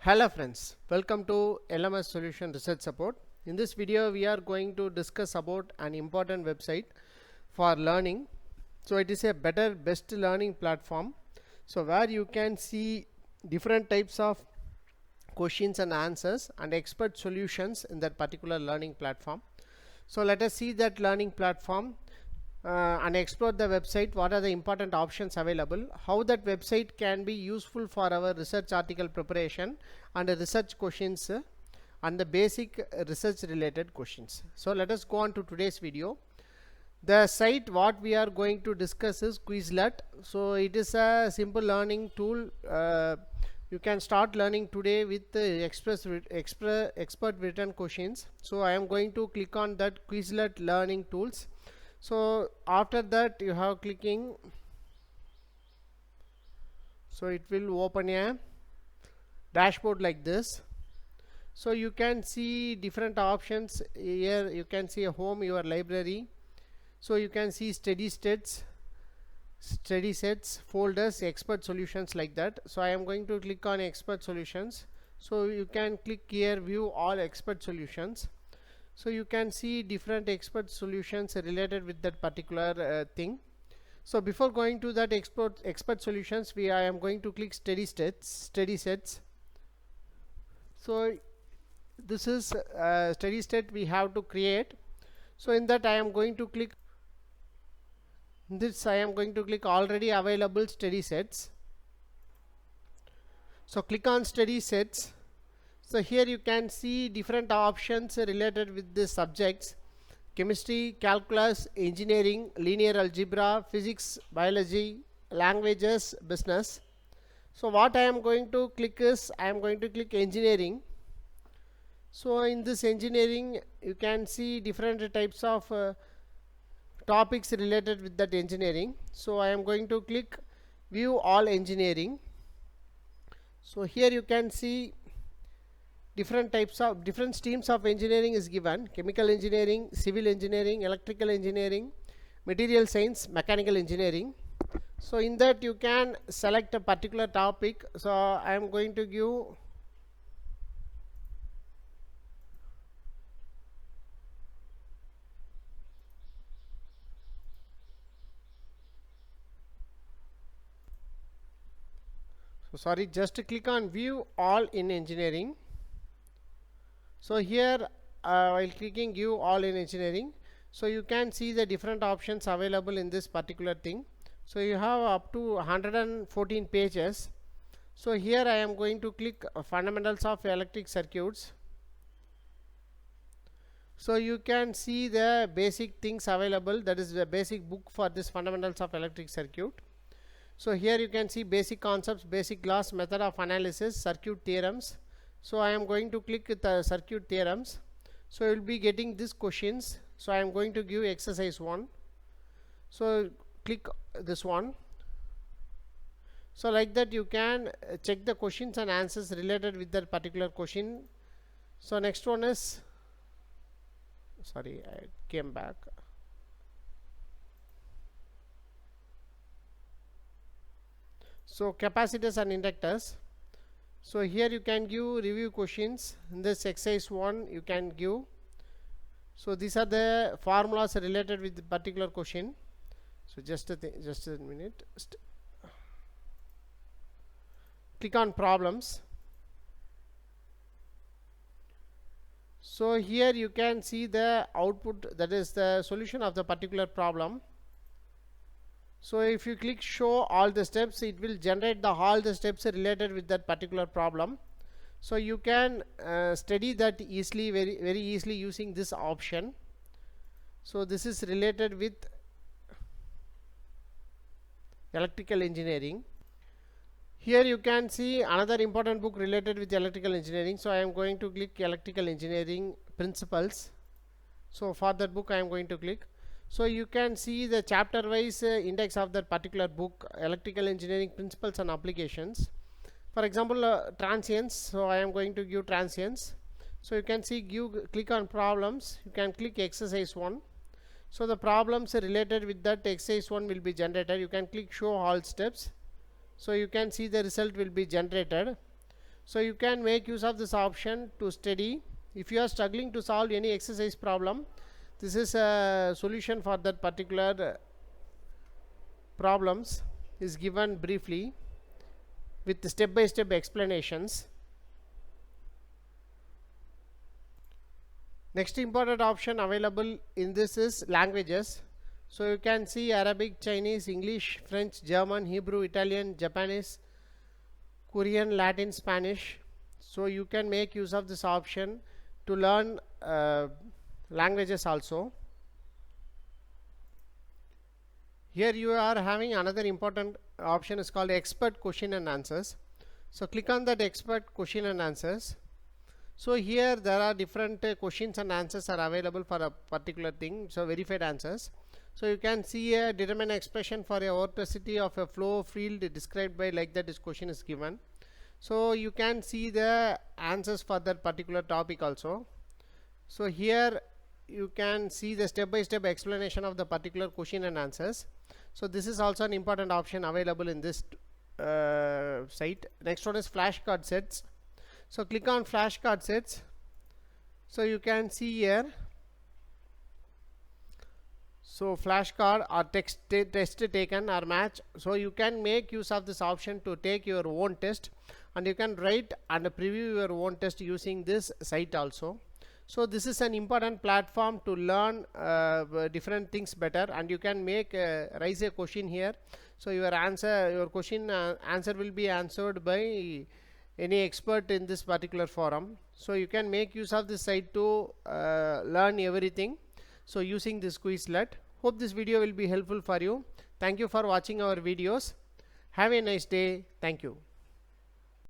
Hello friends, welcome to LMS Solution Research Support. In this video we are going to discuss about an important website for learning. So it is a best learning platform, so where you can see different types of questions and answers and expert solutions in that particular learning platform. So let us see that learning platform and explore the website. What are the important options available, how that website can be useful for our research article preparation and research questions and the basic research related questions. So let us go on to today's video. The site what we are going to discuss is Quizlet. So it is a simple learning tool. You can start learning today with the expert written questions. So I am going to click on that Quizlet learning tools. So after that you have clicking, so it will open a dashboard like this. So you can see different options here. You can see a home, your library. So you can see study sets, folders, expert solutions, like that. So I am going to click on expert solutions. So you can click here, view all expert solutions. So you can see different expert solutions related with that particular thing. So before going to that expert solutions, I am going to click study sets. So this is study set we have to create. So in that I am going to click this. I am going to click already available study sets. So click on study sets. So here you can see different options related with the subjects: chemistry, calculus, engineering, linear algebra, physics, biology, languages, business. So what I am going to click is, I am going to click engineering. So in this engineering you can see different types of topics related with that engineering. So I am going to click view all engineering. So here you can see different streams of engineering is given: chemical engineering, civil engineering, electrical engineering, material science, mechanical engineering. So in that you can select a particular topic. So I am going to give just click on view all in engineering. So here while clicking view all in engineering, so you can see the different options available in this particular thing. So you have up to 114 pages. So here I am going to click fundamentals of electric circuits. So you can see the basic things available, that is the basic book for this fundamentals of electric circuit. So here you can see basic concepts, basic laws, method of analysis, circuit theorems. So I am going to click the circuit theorems. So you will be getting these questions. So I am going to give exercise 1. So click this one. So like that you can check the questions and answers related with that particular question. So next one is, sorry, I came back. So capacitors and inductors. So here you can give review questions. In this exercise 1 you can give. So these are the formulas related with the particular question. So just a minute. Click on problems. So here you can see the output, that is the solution of the particular problem. So if you click show all the steps, it will generate all the steps related with that particular problem. So you can study that easily, very easily, using this option. So this is related with electrical engineering. Here you can see another important book related with electrical engineering. So I am going to click electrical engineering principles. So for that book I am going to click. So you can see the chapter wise index of that particular book, electrical engineering principles and applications. For example, transients. So I am going to give transients. So you can see click on problems. You can click exercise 1. So the problems related with that exercise 1 will be generated. You can click show all steps. So you can see the result will be generated. So you can make use of this option to study. If you are struggling to solve any exercise problem, this is a solution for that particular problems is given briefly with step-by-step explanations. Next important option available in this is languages. So you can see Arabic, Chinese, English, French, German, Hebrew, Italian, Japanese, Korean, Latin, Spanish. So you can make use of this option to learn languages also. Here you are having another important option is called expert question and answers. So click on that expert question and answers. So here there are different questions and answers are available for a particular thing. So verified answers. So you can see a determine expression for a vorticity of a flow field described by like that this question is given. So you can see the answers for that particular topic also. So here you can see the step-by-step explanation of the particular question and answers. So this is also an important option available in this site. Next one is flashcard sets. So click on flashcard sets. So you can see here. So flashcard or test taken or match. So you can make use of this option to take your own test, and you can write and preview your own test using this site also. So this is an important platform to learn different things better, and you can make raise a question here. So your question answer will be answered by any expert in this particular forum. So you can make use of this site to learn everything. So using this Quizlet. Hope this video will be helpful for you. Thank you for watching our videos. Have a nice day. Thank you.